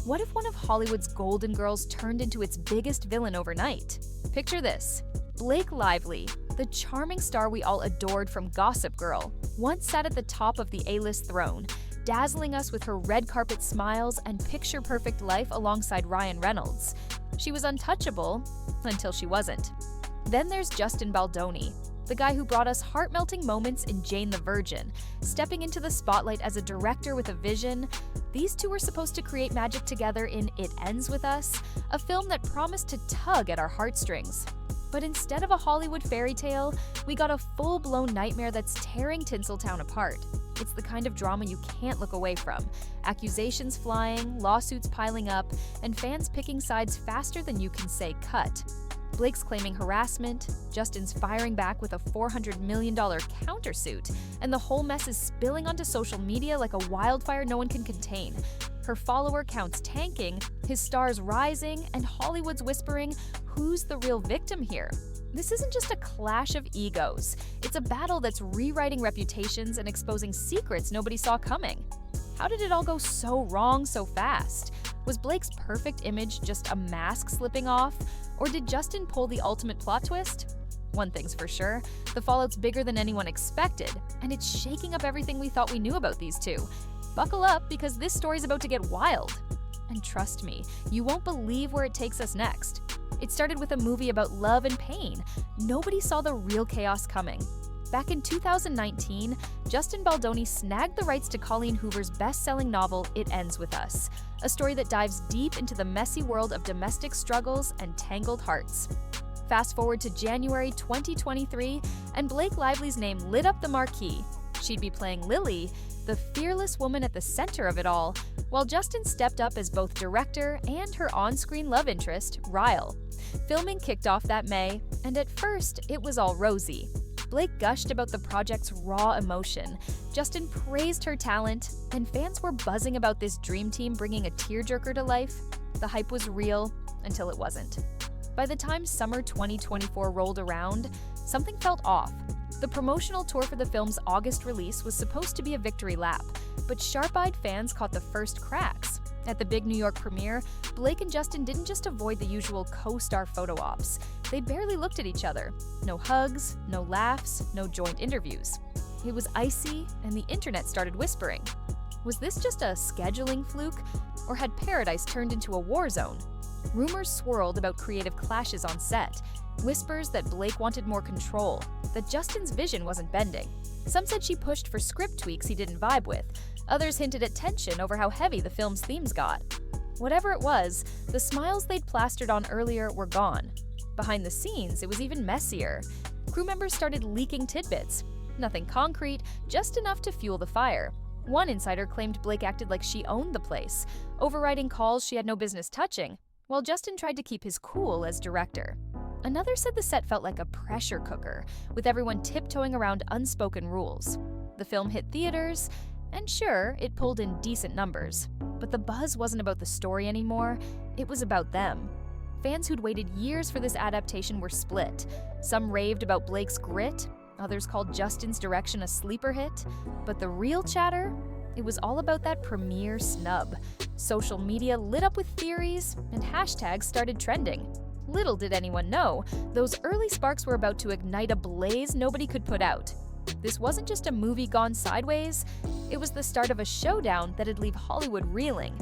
What if one of Hollywood's golden girls turned into its biggest villain overnight? Picture this. Blake Lively, the charming star we all adored from Gossip Girl, once sat at the top of the A-list throne, dazzling us with her red carpet smiles and picture-perfect life alongside Ryan Reynolds. She was untouchable until she wasn't. Then there's Justin Baldoni, the guy who brought us heart-melting moments in Jane the Virgin, stepping into the spotlight as a director with a vision. These two were supposed to create magic together in It Ends With Us, a film that promised to tug at our heartstrings. But instead of a Hollywood fairy tale, we got a full-blown nightmare that's tearing Tinseltown apart. It's the kind of drama you can't look away from. Accusations flying, lawsuits piling up, and fans picking sides faster than you can say cut. Blake's claiming harassment, Justin's firing back with a $400 million countersuit, and the whole mess is spilling onto social media like a wildfire no one can contain. Her follower counts tanking, his stars rising, and Hollywood's whispering, who's the real victim here? This isn't just a clash of egos. It's a battle that's rewriting reputations and exposing secrets nobody saw coming. How did it all go so wrong so fast? Was Blake's perfect image just a mask slipping off? Or did Justin pull the ultimate plot twist? One thing's for sure, the fallout's bigger than anyone expected, and it's shaking up everything we thought we knew about these two. Buckle up, because this story's about to get wild. And trust me, you won't believe where it takes us next. It started with a movie about love and pain. Nobody saw the real chaos coming. Back in 2019, Justin Baldoni snagged the rights to Colleen Hoover's best-selling novel, It Ends With Us, a story that dives deep into the messy world of domestic struggles and tangled hearts. Fast forward to January 2023, and Blake Lively's name lit up the marquee. She'd be playing Lily, the fearless woman at the center of it all, while Justin stepped up as both director and her on-screen love interest, Ryle. Filming kicked off that May, and at first, it was all rosy. Blake gushed about the project's raw emotion, Justin praised her talent, and fans were buzzing about this dream team bringing a tearjerker to life. The hype was real until it wasn't. By the time summer 2024 rolled around, something felt off. The promotional tour for the film's August release was supposed to be a victory lap, but sharp-eyed fans caught the first cracks. At the big New York premiere, Blake and Justin didn't just avoid the usual co-star photo ops. They barely looked at each other. No hugs, no laughs, no joint interviews. It was icy, and the internet started whispering. Was this just a scheduling fluke, or had paradise turned into a war zone? Rumors swirled about creative clashes on set, whispers that Blake wanted more control, that Justin's vision wasn't bending. Some said she pushed for script tweaks he didn't vibe with. Others hinted at tension over how heavy the film's themes got. Whatever it was, the smiles they'd plastered on earlier were gone. Behind the scenes, it was even messier. Crew members started leaking tidbits. Nothing concrete, just enough to fuel the fire. One insider claimed Blake acted like she owned the place, overriding calls she had no business touching, while Justin tried to keep his cool as director. Another said the set felt like a pressure cooker, with everyone tiptoeing around unspoken rules. The film hit theaters, and sure, it pulled in decent numbers. But the buzz wasn't about the story anymore, it was about them. Fans who'd waited years for this adaptation were split. Some raved about Blake's grit, others called Justin's direction a sleeper hit. But the real chatter? It was all about that premiere snub. Social media lit up with theories, and hashtags started trending. Little did anyone know, those early sparks were about to ignite a blaze nobody could put out. This wasn't just a movie gone sideways, it was the start of a showdown that'd leave Hollywood reeling.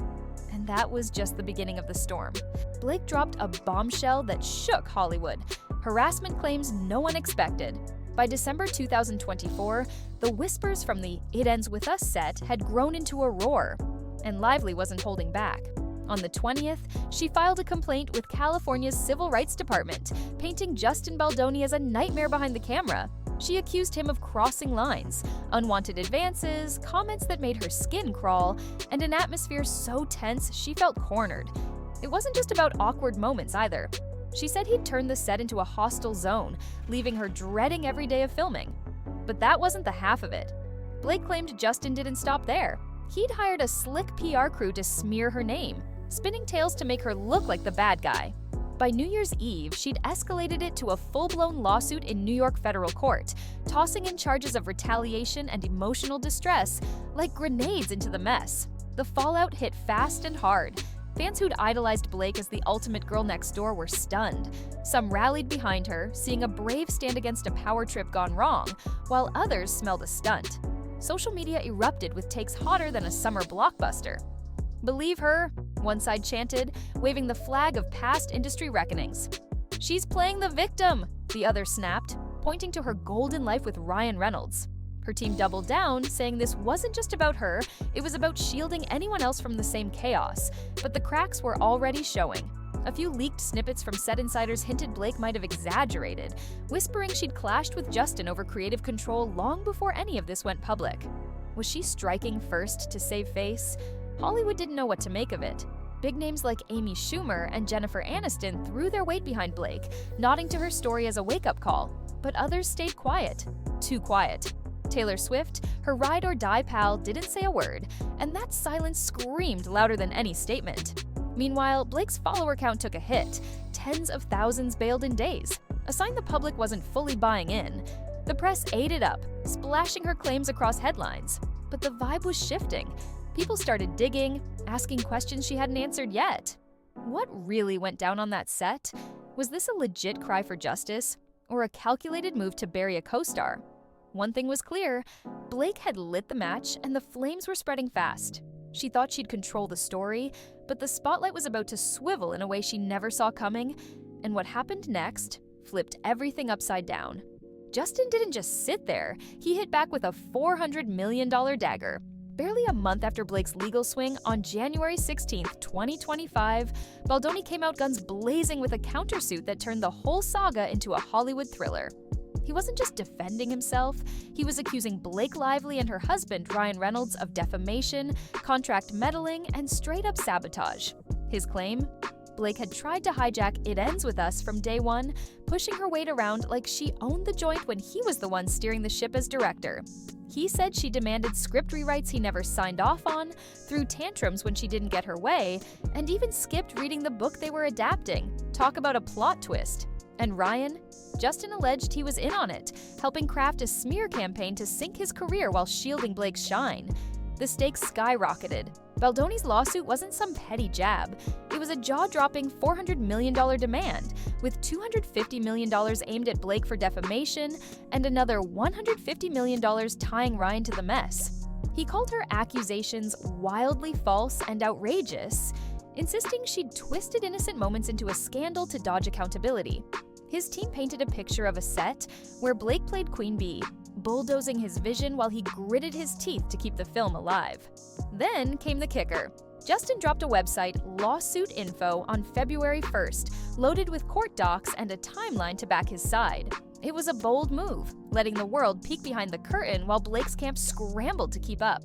And that was just the beginning of the storm. Blake dropped a bombshell that shook Hollywood, harassment claims no one expected. By December 2024, the whispers from the It Ends With Us set had grown into a roar, and Lively wasn't holding back. On the 20th, she filed a complaint with California's Civil Rights Department, painting Justin Baldoni as a nightmare behind the camera. She accused him of crossing lines, unwanted advances, comments that made her skin crawl, and an atmosphere so tense she felt cornered. It wasn't just about awkward moments either. She said he'd turned the set into a hostile zone, leaving her dreading every day of filming. But that wasn't the half of it. Blake claimed Justin didn't stop there. He'd hired a slick PR crew to smear her name, spinning tales to make her look like the bad guy. By New Year's Eve, she'd escalated it to a full-blown lawsuit in New York federal court, tossing in charges of retaliation and emotional distress like grenades into the mess. The fallout hit fast and hard. Fans who'd idolized Blake as the ultimate girl next door were stunned. Some rallied behind her, seeing a brave stand against a power trip gone wrong, while others smelled a stunt. Social media erupted with takes hotter than a summer blockbuster. "Believe her," one side chanted, waving the flag of past industry reckonings. "She's playing the victim," the other snapped, pointing to her golden life with Ryan Reynolds. Her team doubled down, saying this wasn't just about her, it was about shielding anyone else from the same chaos. But the cracks were already showing. A few leaked snippets from set insiders hinted Blake might have exaggerated, whispering she'd clashed with Justin over creative control long before any of this went public. Was she striking first to save face? Hollywood didn't know what to make of it. Big names like Amy Schumer and Jennifer Aniston threw their weight behind Blake, nodding to her story as a wake-up call. But others stayed quiet. Too quiet. Taylor Swift, her ride-or-die pal, didn't say a word, and that silence screamed louder than any statement. Meanwhile, Blake's follower count took a hit. Tens of thousands bailed in days, a sign the public wasn't fully buying in. The press ate it up, splashing her claims across headlines. But the vibe was shifting. People started digging, asking questions she hadn't answered yet. What really went down on that set? Was this a legit cry for justice, or a calculated move to bury a co-star? One thing was clear, Blake had lit the match and the flames were spreading fast. She thought she'd control the story, but the spotlight was about to swivel in a way she never saw coming, and what happened next flipped everything upside down. Justin didn't just sit there, he hit back with a $400 million dagger. Barely a month after Blake's legal swing, on January 16, 2025, Baldoni came out guns blazing with a countersuit that turned the whole saga into a Hollywood thriller. He wasn't just defending himself, he was accusing Blake Lively and her husband, Ryan Reynolds, of defamation, contract meddling, and straight-up sabotage. His claim? Blake had tried to hijack It Ends With Us from day one, pushing her weight around like she owned the joint when he was the one steering the ship as director. He said she demanded script rewrites he never signed off on, threw tantrums when she didn't get her way, and even skipped reading the book they were adapting. Talk about a plot twist. And Ryan? Justin alleged he was in on it, helping craft a smear campaign to sink his career while shielding Blake's shine. The stakes skyrocketed. Baldoni's lawsuit wasn't some petty jab. It was a jaw-dropping $400 million demand, with $250 million aimed at Blake for defamation and another $150 million tying Ryan to the mess. He called her accusations wildly false and outrageous, insisting she'd twisted innocent moments into a scandal to dodge accountability. His team painted a picture of a set where Blake played Queen Bee, bulldozing his vision while he gritted his teeth to keep the film alive. Then came the kicker. Justin dropped a website, Lawsuit Info, on February 1st, loaded with court docs and a timeline to back his side. It was a bold move, letting the world peek behind the curtain while Blake's camp scrambled to keep up.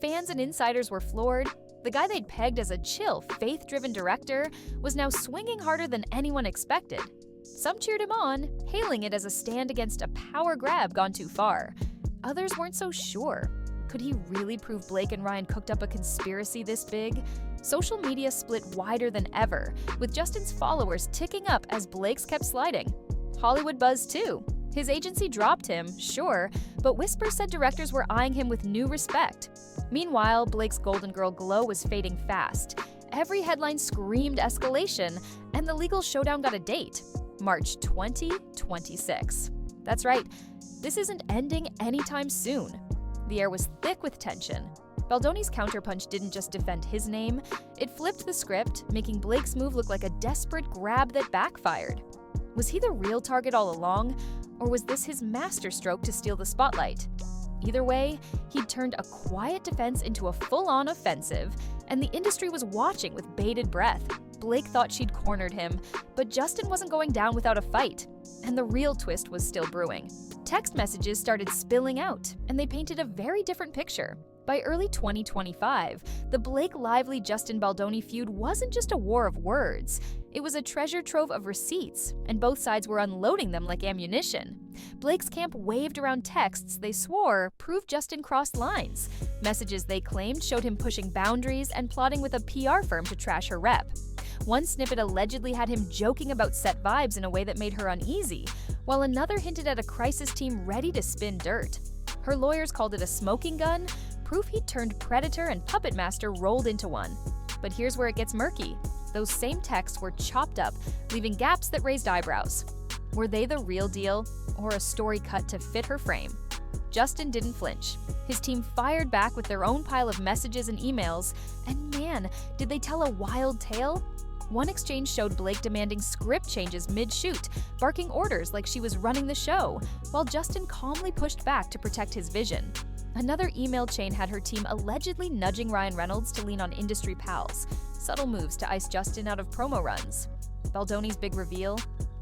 Fans and insiders were floored. The guy they'd pegged as a chill, faith-driven director was now swinging harder than anyone expected. Some cheered him on, hailing it as a stand against a power grab gone too far. Others weren't so sure. Could he really prove Blake and Ryan cooked up a conspiracy this big? Social media split wider than ever, with Justin's followers ticking up as Blake's kept sliding. Hollywood buzzed too. His agency dropped him, sure, but whispers said directors were eyeing him with new respect. Meanwhile, Blake's Golden Girl glow was fading fast. Every headline screamed escalation, and the legal showdown got a date. March 2026. That's right, this isn't ending anytime soon. The air was thick with tension. Baldoni's counterpunch didn't just defend his name, it flipped the script, making Blake's move look like a desperate grab that backfired. Was he the real target all along, or was this his masterstroke to steal the spotlight? Either way, he'd turned a quiet defense into a full-on offensive, and the industry was watching with bated breath. Blake thought she'd cornered him, but Justin wasn't going down without a fight. And the real twist was still brewing. Text messages started spilling out, and they painted a very different picture. By early 2025, the Blake Lively-Justin Baldoni feud wasn't just a war of words. It was a treasure trove of receipts, and both sides were unloading them like ammunition. Blake's camp waved around texts they swore proved Justin crossed lines. Messages they claimed showed him pushing boundaries and plotting with a PR firm to trash her rep. One snippet allegedly had him joking about set vibes in a way that made her uneasy, while another hinted at a crisis team ready to spin dirt. Her lawyers called it a smoking gun, proof he'd turned predator and puppet master rolled into one. But here's where it gets murky. Those same texts were chopped up, leaving gaps that raised eyebrows. Were they the real deal, or a story cut to fit her frame? Justin didn't flinch. His team fired back with their own pile of messages and emails, and man, did they tell a wild tale? One exchange showed Blake demanding script changes mid-shoot, barking orders like she was running the show, while Justin calmly pushed back to protect his vision. Another email chain had her team allegedly nudging Ryan Reynolds to lean on industry pals, subtle moves to ice Justin out of promo runs. Baldoni's big reveal?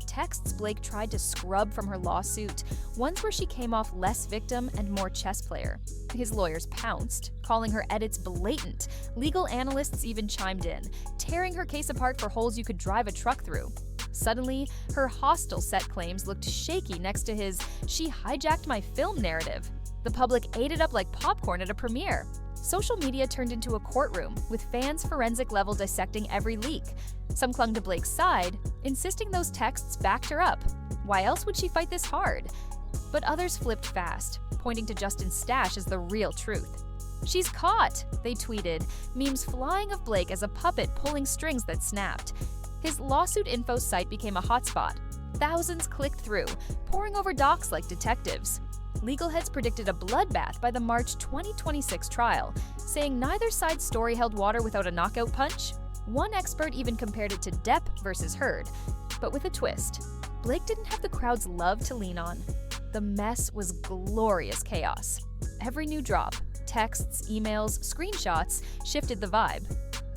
Texts Blake tried to scrub from her lawsuit, ones where she came off less victim and more chess player. His lawyers pounced, calling her edits blatant. Legal analysts even chimed in, tearing her case apart for holes you could drive a truck through. Suddenly, her hostile set claims looked shaky next to his "she hijacked my film" narrative. The public ate it up like popcorn at a premiere. Social media turned into a courtroom, with fans forensic level dissecting every leak. Some clung to Blake's side, insisting those texts backed her up. Why else would she fight this hard? But others flipped fast, pointing to Justin's stash as the real truth. "She's caught," they tweeted, memes flying of Blake as a puppet pulling strings that snapped. His lawsuit info site became a hotspot. Thousands clicked through, poring over docs like detectives. Legal heads predicted a bloodbath by the March 2026 trial, saying neither side's story held water without a knockout punch. One expert even compared it to Depp versus Heard, but with a twist. Blake didn't have the crowd's love to lean on. The mess was glorious chaos. Every new drop, texts, emails, screenshots, shifted the vibe.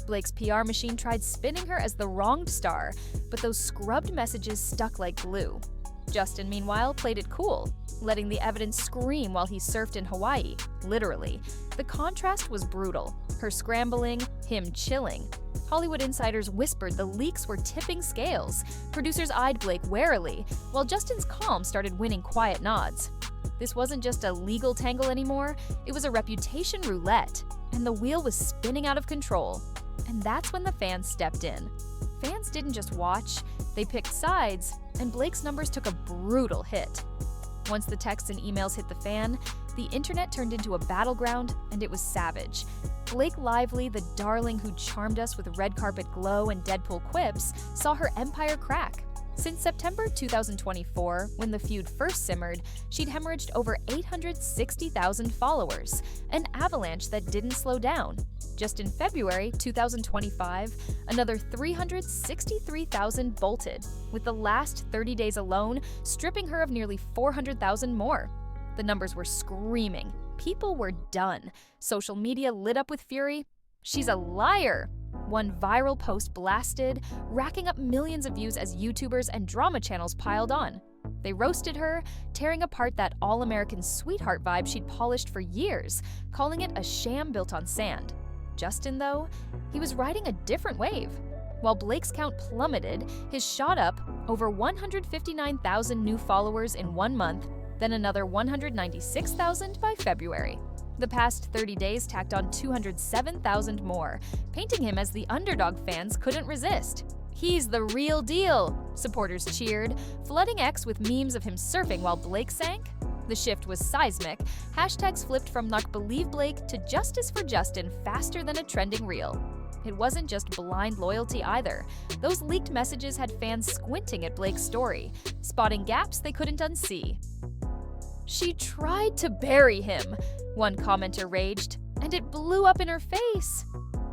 Blake's PR machine tried spinning her as the wronged star, but those scrubbed messages stuck like glue. Justin, meanwhile, played it cool, letting the evidence scream while he surfed in Hawaii, literally. The contrast was brutal. Her scrambling, him chilling. Hollywood insiders whispered the leaks were tipping scales. Producers eyed Blake warily, while Justin's calm started winning quiet nods. This wasn't just a legal tangle anymore, it was a reputation roulette, and the wheel was spinning out of control. And that's when the fans stepped in. Fans didn't just watch, they picked sides, and Blake's numbers took a brutal hit. Once the texts and emails hit the fan, the internet turned into a battleground, and it was savage. Blake Lively, the darling who charmed us with red carpet glow and Deadpool quips, saw her empire crack. Since September 2024, when the feud first simmered, she'd hemorrhaged over 860,000 followers, an avalanche that didn't slow down. Just in February 2025, another 363,000 bolted, with the last 30 days alone stripping her of nearly 400,000 more. The numbers were screaming. People were done. Social media lit up with fury. "She's a liar!" One viral post blasted, racking up millions of views as YouTubers and drama channels piled on. They roasted her, tearing apart that all-American sweetheart vibe she'd polished for years, calling it a sham built on sand. Justin, though, he was riding a different wave. While Blake's count plummeted, his shot up, over 159,000 new followers in 1 month, then another 196,000 by February. The past 30 days tacked on 207,000 more, painting him as the underdog fans couldn't resist. "He's the real deal," supporters cheered, flooding X with memes of him surfing while Blake sank. The shift was seismic. Hashtags flipped from "Not Believe Blake" to "Justice for Justin" faster than a trending reel. It wasn't just blind loyalty either. Those leaked messages had fans squinting at Blake's story, spotting gaps they couldn't unsee. "She tried to bury him," one commenter raged, "and it blew up in her face."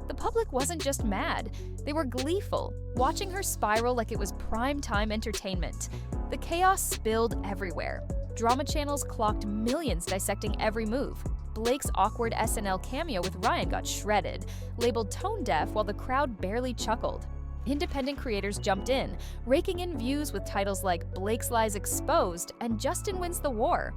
The public wasn't just mad, they were gleeful, watching her spiral like it was prime-time entertainment. The chaos spilled everywhere. Drama channels clocked millions dissecting every move. Blake's awkward SNL cameo with Ryan got shredded, labeled tone-deaf while the crowd barely chuckled. Independent creators jumped in, raking in views with titles like "Blake's Lies Exposed" and "Justin Wins the War."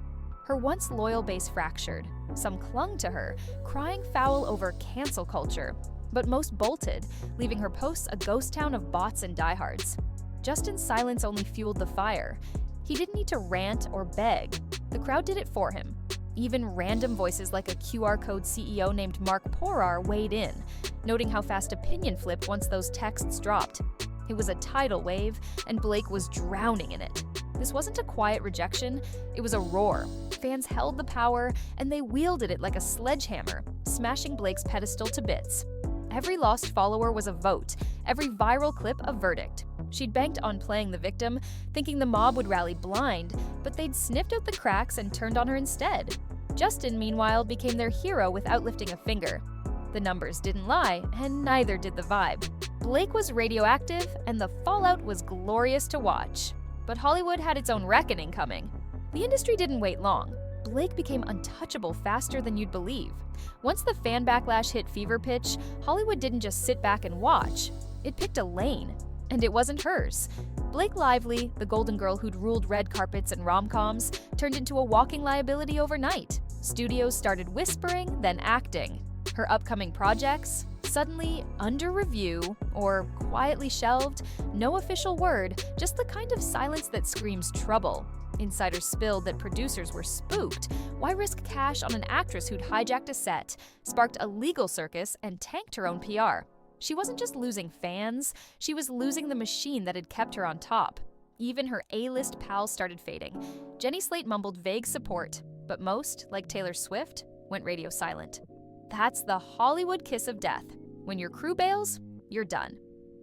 Her once loyal base fractured. Some clung to her, crying foul over cancel culture. But most bolted, leaving her posts a ghost town of bots and diehards. Justin's silence only fueled the fire. He didn't need to rant or beg. The crowd did it for him. Even random voices like a QR code CEO named Mark Porar weighed in, noting how fast opinion flipped once those texts dropped. It was a tidal wave, and Blake was drowning in it. This wasn't a quiet rejection, it was a roar. Fans held the power, and they wielded it like a sledgehammer, smashing Blake's pedestal to bits. Every lost follower was a vote, every viral clip a verdict. She'd banked on playing the victim, thinking the mob would rally blind, but they'd sniffed out the cracks and turned on her instead. Justin, meanwhile, became their hero without lifting a finger. The numbers didn't lie, and neither did the vibe. Blake was radioactive, and the fallout was glorious to watch. But Hollywood had its own reckoning coming. The industry didn't wait long. Blake became untouchable faster than you'd believe. Once the fan backlash hit fever pitch, Hollywood didn't just sit back and watch. It picked a lane. And it wasn't hers. Blake Lively, the golden girl who'd ruled red carpets and rom-coms, turned into a walking liability overnight. Studios started whispering, then acting. Her upcoming projects, suddenly under review or quietly shelved, no official word, just the kind of silence that screams trouble. Insiders spilled that producers were spooked. Why risk cash on an actress who'd hijacked a set, sparked a legal circus, and tanked her own PR? She wasn't just losing fans, she was losing the machine that had kept her on top. Even her A-list pals started fading. Jenny Slate mumbled vague support, but most, like Taylor Swift, went radio silent. That's the Hollywood kiss of death. When your crew bails, you're done.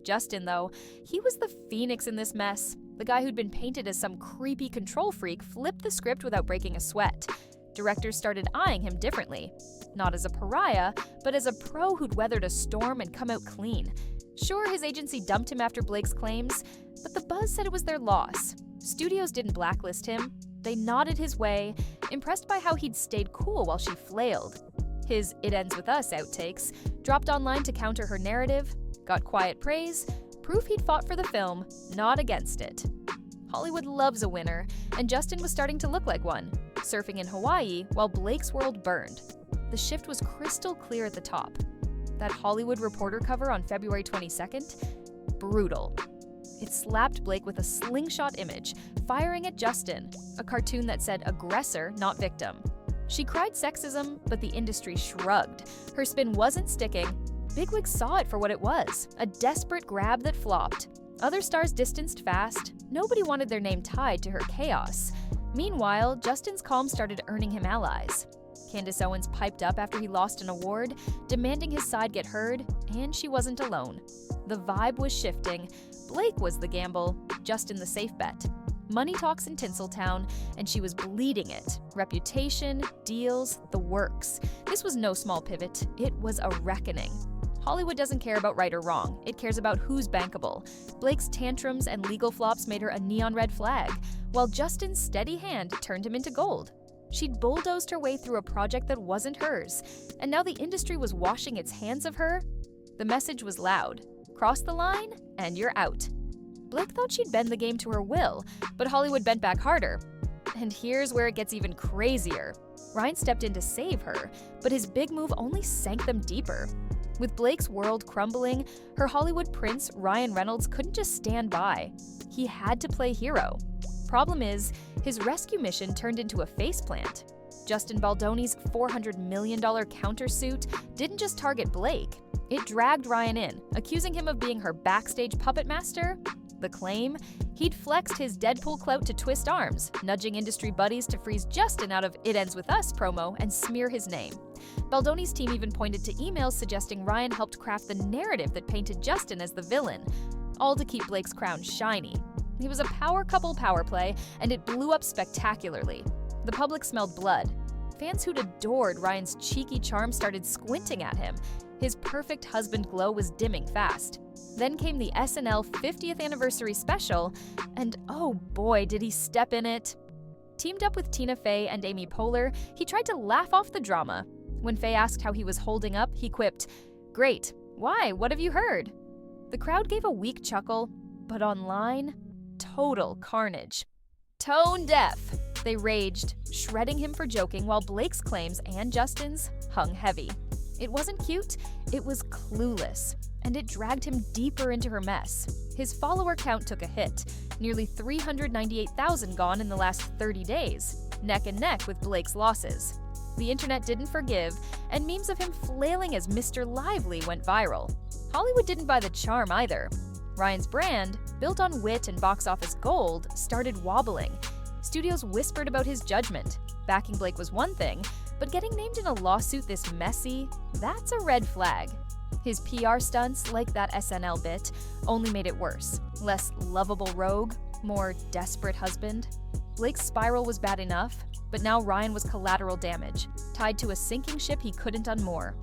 Justin, though, he was the phoenix in this mess. The guy who'd been painted as some creepy control freak flipped the script without breaking a sweat. Directors started eyeing him differently. Not as a pariah, but as a pro who'd weathered a storm and come out clean. Sure, his agency dumped him after Blake's claims, but the buzz said it was their loss. Studios didn't blacklist him. They nodded his way, impressed by how he'd stayed cool while she flailed. His "It Ends With Us" outtakes dropped online to counter her narrative, got quiet praise, proof he'd fought for the film, not against it. Hollywood loves a winner, and Justin was starting to look like one, surfing in Hawaii while Blake's world burned. The shift was crystal clear at the top. That Hollywood Reporter cover on February 22nd? Brutal. It slapped Blake with a slingshot image, firing at Justin, a cartoon that said aggressor, not victim. She cried sexism, but the industry shrugged. Her spin wasn't sticking. Bigwigs saw it for what it was, a desperate grab that flopped. Other stars distanced fast. Nobody wanted their name tied to her chaos. Meanwhile, Justin's calm started earning him allies. Candace Owens piped up after he lost an award, demanding his side get heard, and she wasn't alone. The vibe was shifting. Blake was the gamble, Justin the safe bet. Money talks in Tinseltown, and she was bleeding it. Reputation, deals, the works. This was no small pivot. It was a reckoning. Hollywood doesn't care about right or wrong. It cares about who's bankable. Blake's tantrums and legal flops made her a neon red flag, while Justin's steady hand turned him into gold. She'd bulldozed her way through a project that wasn't hers, and now the industry was washing its hands of her. The message was loud. Cross the line, and you're out. Blake thought she'd bend the game to her will, but Hollywood bent back harder. And here's where it gets even crazier. Ryan stepped in to save her, but his big move only sank them deeper. With Blake's world crumbling, her Hollywood prince, Ryan Reynolds, couldn't just stand by. He had to play hero. Problem is, his rescue mission turned into a faceplant. Justin Baldoni's $400 million countersuit didn't just target Blake. It dragged Ryan in, accusing him of being her backstage puppet master. The claim? He'd flexed his Deadpool clout to twist arms, nudging industry buddies to freeze Justin out of "It Ends With Us" promo and smear his name. Baldoni's team even pointed to emails suggesting Ryan helped craft the narrative that painted Justin as the villain, all to keep Blake's crown shiny. He was a power couple power play, and it blew up spectacularly. The public smelled blood. Fans who'd adored Ryan's cheeky charm started squinting at him. His perfect husband glow was dimming fast. Then came the SNL 50th anniversary special, and oh boy, did he step in it. Teamed up with Tina Fey and Amy Poehler, he tried to laugh off the drama. When Fey asked how he was holding up, he quipped, "Great. Why? What have you heard?" The crowd gave a weak chuckle, but online, total carnage. Tone deaf, they raged, shredding him for joking while Blake's claims and Justin's hung heavy. It wasn't cute, it was clueless, and it dragged him deeper into her mess. His follower count took a hit, nearly 398,000 gone in the last 30 days, neck and neck with Blake's losses. The internet didn't forgive, and memes of him flailing as Mr. Lively went viral. Hollywood didn't buy the charm either. Ryan's brand, built on wit and box office gold, started wobbling. Studios whispered about his judgment. Backing Blake was one thing, but getting named in a lawsuit this messy, that's a red flag. His PR stunts, like that SNL bit, only made it worse. Less lovable rogue, more desperate husband. Blake's spiral was bad enough, but now Ryan was collateral damage, tied to a sinking ship he couldn't unmoor.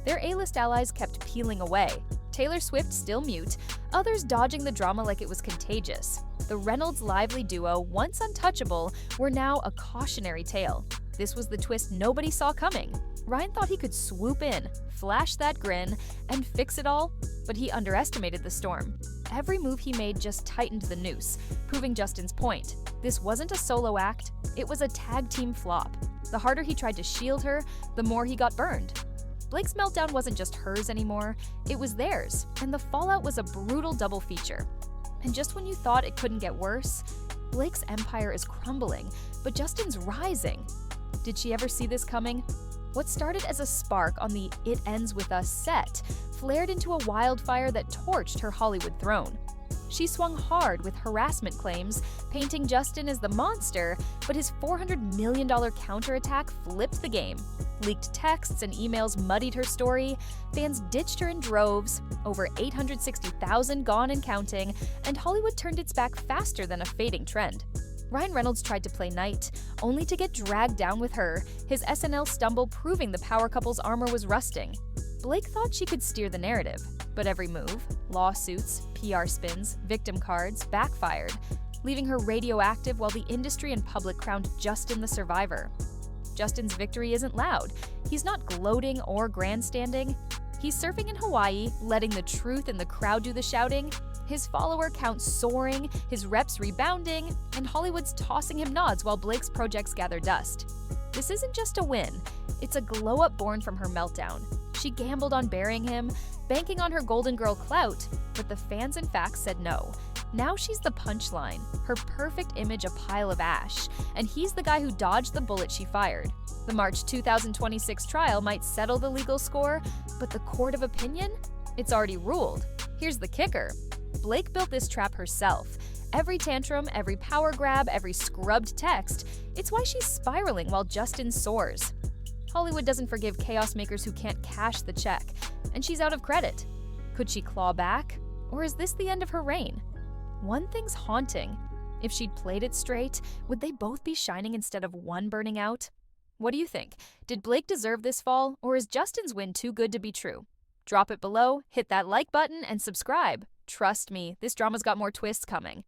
Their A-list allies kept peeling away. Taylor Swift still mute, others dodging the drama like it was contagious. The Reynolds lively duo, once untouchable, were now a cautionary tale. This was the twist nobody saw coming. Ryan thought he could swoop in, flash that grin, and fix it all, but he underestimated the storm. Every move he made just tightened the noose, proving Justin's point. This wasn't a solo act, it was a tag team flop. The harder he tried to shield her, the more he got burned. Blake's meltdown wasn't just hers anymore, it was theirs, and the fallout was a brutal double feature. And just when you thought it couldn't get worse, Blake's empire is crumbling, but Justin's rising. Did she ever see this coming? What started as a spark on the It Ends With Us set flared into a wildfire that torched her Hollywood throne. She swung hard with harassment claims, painting Justin as the monster, but his $400 million counterattack flipped the game. Leaked texts and emails muddied her story, fans ditched her in droves, over 860,000 gone and counting, and Hollywood turned its back faster than a fading trend. Ryan Reynolds tried to play knight, only to get dragged down with her, his SNL stumble proving the power couple's armor was rusting. Blake thought she could steer the narrative, but every move, lawsuits, PR spins, victim cards, backfired, leaving her radioactive while the industry and public crowned Justin the survivor. Justin's victory isn't loud. He's not gloating or grandstanding. He's surfing in Hawaii, letting the truth and the crowd do the shouting. His follower count soaring, his reps rebounding, and Hollywood's tossing him nods while Blake's projects gather dust. This isn't just a win, it's a glow-up born from her meltdown. She gambled on burying him, banking on her Golden Girl clout, but the fans and facts said no. Now she's the punchline, her perfect image a pile of ash, and he's the guy who dodged the bullet she fired. The March 2026 trial might settle the legal score, but the court of opinion? It's already ruled. Here's the kicker. Blake built this trap herself. Every tantrum, every power grab, every scrubbed text, it's why she's spiraling while Justin soars. Hollywood doesn't forgive chaos makers who can't cash the check, and she's out of credit. Could she claw back? Or is this the end of her reign? One thing's haunting. If she'd played it straight, would they both be shining instead of one burning out? What do you think? Did Blake deserve this fall, or is Justin's win too good to be true? Drop it below, hit that like button, and subscribe. Trust me, this drama's got more twists coming.